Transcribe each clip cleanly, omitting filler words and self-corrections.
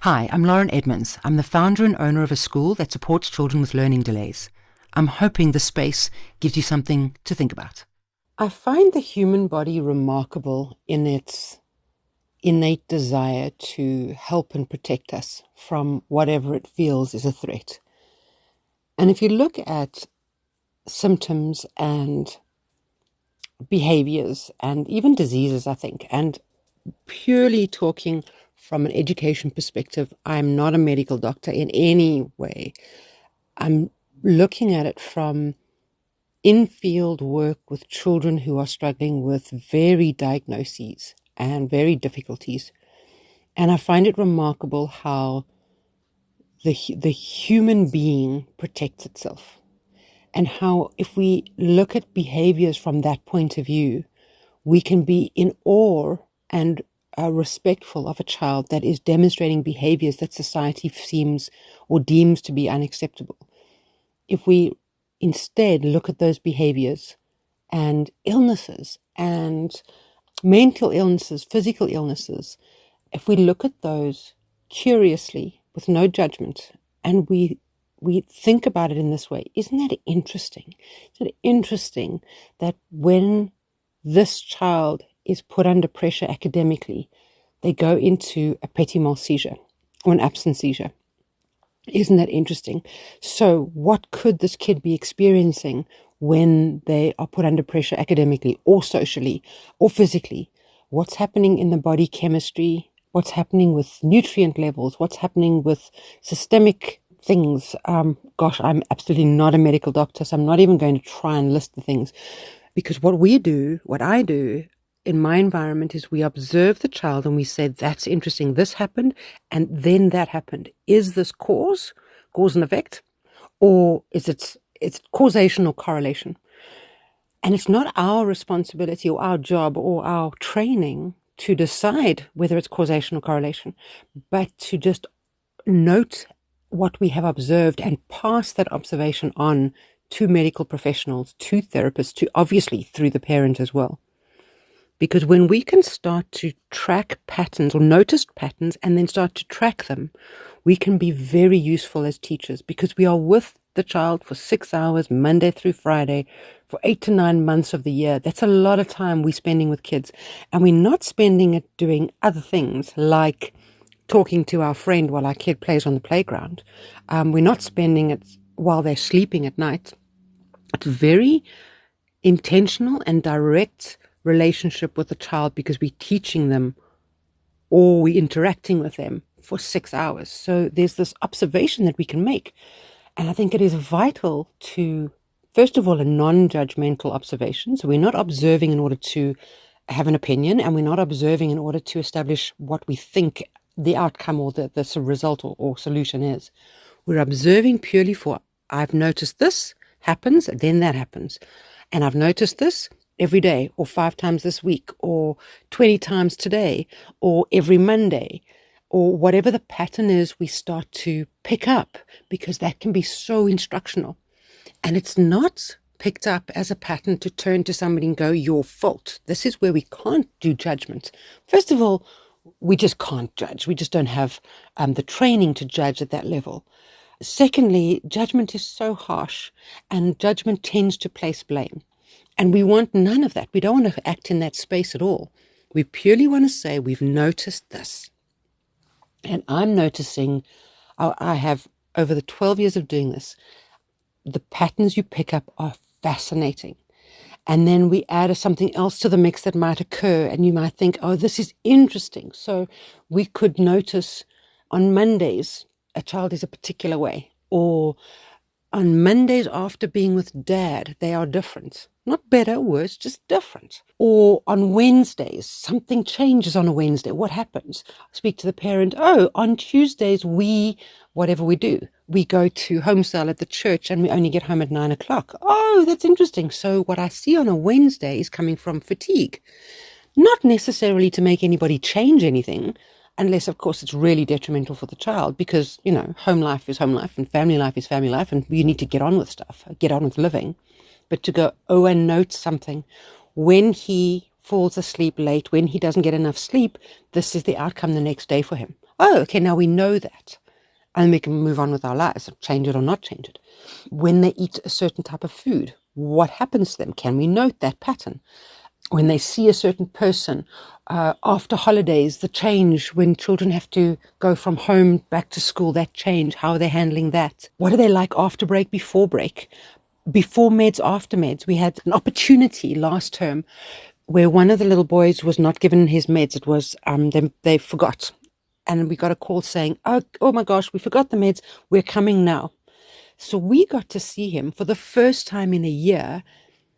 Hi, I'm Lauren Edmonds. I'm the founder and owner of a school that supports children with learning delays. I'm hoping this space gives you something to think about. I find the human body remarkable in its innate desire to help and protect us from whatever it feels is a threat. And if you look at symptoms and behaviors and even diseases, I think, and purely talking from an education perspective, I'm not a medical doctor in any way. I'm looking at it from in-field work with children who are struggling with varied diagnoses and varied difficulties. And I find it remarkable how the human being protects itself, and how if we look at behaviors from that point of view, we can be in awe and respectful of a child that is demonstrating behaviors that society seems or deems to be unacceptable. If we instead look at those behaviors and illnesses and mental illnesses, physical illnesses, if we look at those curiously with no judgment and we think about it in this way, isn't that interesting? Isn't it interesting that when this child is put under pressure academically, they go into a petit mal seizure or an absence seizure? Isn't that interesting? So what could this kid be experiencing when they are put under pressure academically or socially or physically? What's happening in the body chemistry? What's happening with nutrient levels? What's happening with systemic things? Gosh, I'm absolutely not a medical doctor, so I'm not even going to try and list the things. Because what I do in my environment is we observe the child and we say, that's interesting, this happened, and then that happened. Is this cause and effect, or is it's causation or correlation? And it's not our responsibility or our job or our training to decide whether it's causation or correlation, but to just note what we have observed and pass that observation on to medical professionals, to therapists, to obviously through the parent as well. Because when we can start to track patterns or notice patterns and then start to track them, we can be very useful as teachers, because we are with the child for 6 hours, Monday through Friday, for 8 to 9 months of the year. That's a lot of time we're spending with kids. And we're not spending it doing other things like talking to our friend while our kid plays on the playground. We're not spending it while they're sleeping at night. It's very intentional and direct relationship with the child, because we're teaching them or we're interacting with them for 6 hours. So there's this observation that we can make. And I think it is vital to, first of all, a non-judgmental observation. So we're not observing in order to have an opinion, and we're not observing in order to establish what we think the outcome or the result or solution is. We're observing purely for, I've noticed this happens, then that happens. And I've noticed this every day, or 5 times this week, or 20 times today, or every Monday, or whatever the pattern is, we start to pick up, because that can be so instructional. And it's not picked up as a pattern to turn to somebody and go, your fault. This is where we can't do judgment. First of all, we just can't judge. We just don't have the training to judge at that level. Secondly, judgment is so harsh, and judgment tends to place blame. And we want none of that. We don't want to act in that space at all. We purely want to say, we've noticed this. And I'm noticing, I have, over the 12 years of doing this, the patterns you pick up are fascinating. And then we add something else to the mix that might occur, and you might think, oh, this is interesting. So we could notice on Mondays, a child is a particular way, or on Mondays after being with dad, they are different. Not better, worse, just different. Or on Wednesdays, something changes on a Wednesday. What happens? I speak to the parent, oh, on Tuesdays, whatever we do, we go to home cell at the church and we only get home at 9 o'clock. Oh, that's interesting. So what I see on a Wednesday is coming from fatigue. Not necessarily to make anybody change anything, unless, of course, it's really detrimental for the child, because, home life is home life and family life is family life, and you need to get on with stuff, get on with living. But to go, oh, and note something. When he falls asleep late, when he doesn't get enough sleep, this is the outcome the next day for him. Oh, okay, now we know that. And we can move on with our lives, change it or not change it. When they eat a certain type of food, what happens to them? Can we note that pattern? When they see a certain person, after holidays, the change when children have to go from home back to school, that change, how are they handling that? What are they like after break, before break? Before meds, after meds? We had an opportunity last term where one of the little boys was not given his meds. It was, they forgot. And we got a call saying, oh my gosh, we forgot the meds. We're coming now. So we got to see him for the first time in a year,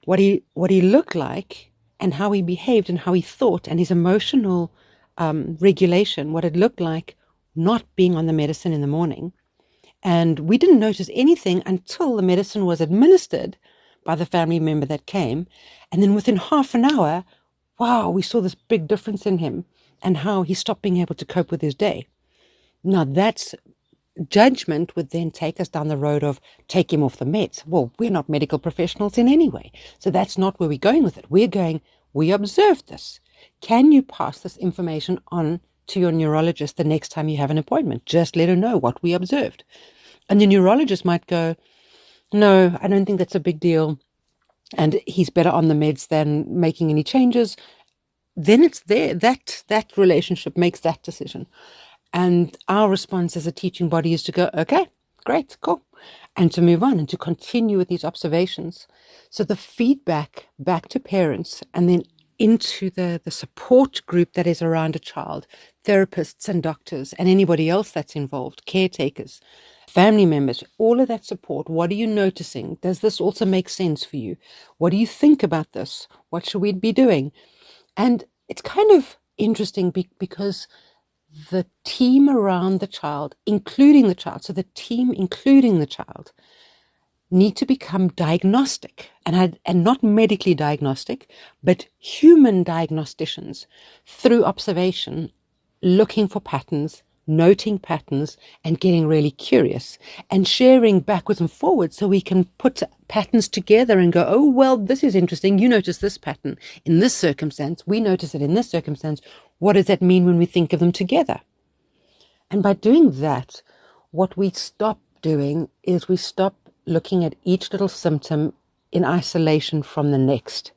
what he looked like and how he behaved and how he thought and his emotional regulation, what it looked like not being on the medicine in the morning. And we didn't notice anything until the medicine was administered by the family member that came. And then within half an hour, wow, we saw this big difference in him and how he stopped being able to cope with his day. Now that's judgment would then take us down the road of take him off the meds. Well, we're not medical professionals in any way. So that's not where we're going with it. We're going, we observed this. Can you pass this information on to your neurologist the next time you have an appointment? Just let her know what we observed. And the neurologist might go, no, I don't think that's a big deal. And he's better on the meds than making any changes. Then it's there. That relationship makes that decision. And our response as a teaching body is to go, okay, great, cool. And to move on and to continue with these observations. So the feedback back to parents and then into the support group that is around a child, therapists and doctors and anybody else that's involved, caretakers, family members, all of that support. What are you noticing? Does this also make sense for you? What do you think about this? What should we be doing? And it's kind of interesting because the team around the child, including the child, so the team including the child, need to become diagnostic and not medically diagnostic, but human diagnosticians through observation, looking for patterns, noting patterns, and getting really curious and sharing backwards and forwards so we can put patterns together and go, oh, well, this is interesting. You notice this pattern in this circumstance. We notice it in this circumstance. What does that mean when we think of them together? And by doing that, what we stop doing is we stop looking at each little symptom in isolation from the next.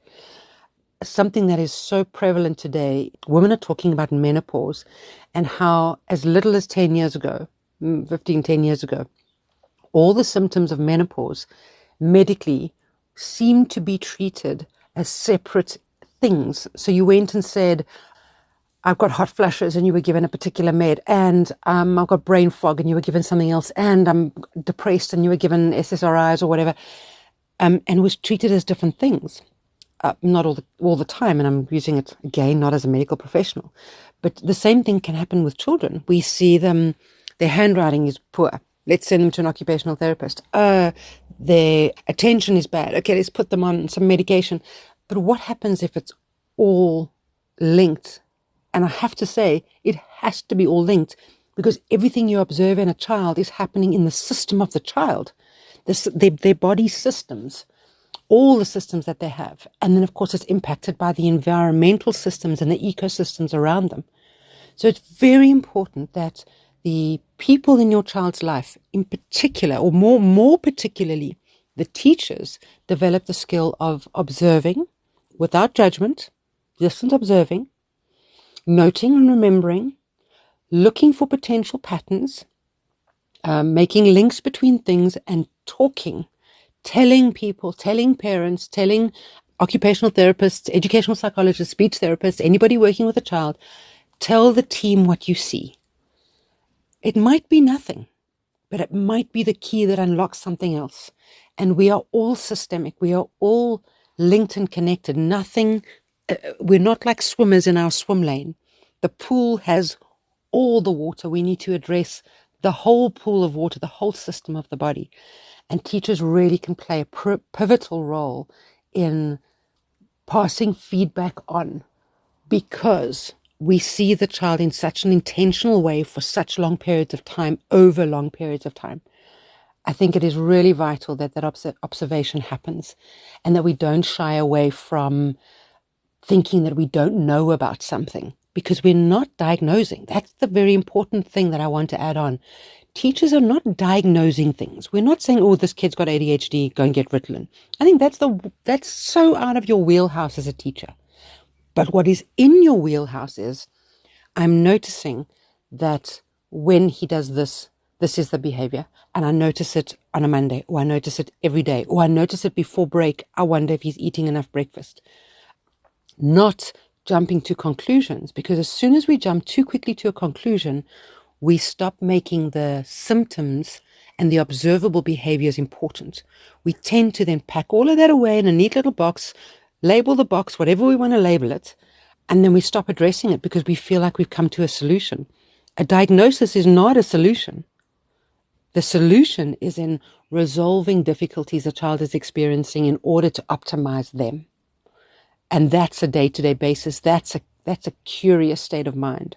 Something that is so prevalent today, women are talking about menopause and how as little as 10 years ago, 10 years ago, all the symptoms of menopause medically seemed to be treated as separate things. So you went and said, I've got hot flushes and you were given a particular med, and I've got brain fog and you were given something else, and I'm depressed and you were given SSRIs or whatever, and it was treated as different things. Not all the time, and I'm using it again not as a medical professional, but the same thing can happen with children. We see them, their handwriting is poor. Let's send them to an occupational therapist. Their attention is bad. Okay, let's put them on some medication. But what happens if it's all linked? And I have to say, it has to be all linked because everything you observe in a child is happening in the system of the child, their body systems, all the systems that they have. And then, of course, it's impacted by the environmental systems and the ecosystems around them. So it's very important that the people in your child's life, in particular, or more particularly, the teachers, develop the skill of observing without judgment, distant observing, noting and remembering, looking for potential patterns, making links between things, and talking, telling people, telling parents, telling occupational therapists, educational psychologists, speech therapists, anybody working with a child, tell the team what you see. It might be nothing, but it might be the key that unlocks something else. And we are all systemic. We are all linked and connected. Nothing, we're not like swimmers in our swim lane. The pool has all the water. We need to address the whole pool of water, the whole system of the body. And teachers really can play a pivotal role in passing feedback on, because we see the child in such an intentional way for such long periods of time, over long periods of time. I think it is really vital that observation happens and that we don't shy away from thinking that we don't know about something. because we're not diagnosing. That's the very important thing that I want to add on. Teachers are not diagnosing things. We're not saying, oh, this kid's got ADHD, go and get Ritalin. I think that's so out of your wheelhouse as a teacher. But what is in your wheelhouse is, I'm noticing that when he does this, this is the behavior, and I notice it on a Monday, or I notice it every day, or I notice it before break. I wonder if he's eating enough breakfast. Not jumping to conclusions, because as soon as we jump too quickly to a conclusion, we stop making the symptoms and the observable behaviors important. We tend to then pack all of that away in a neat little box, label the box, whatever we want to label it, and then we stop addressing it because we feel like we've come to a solution. A diagnosis is not a solution. The solution is in resolving difficulties a child is experiencing in order to optimize them. And that's a day-to-day basis. That's a curious state of mind.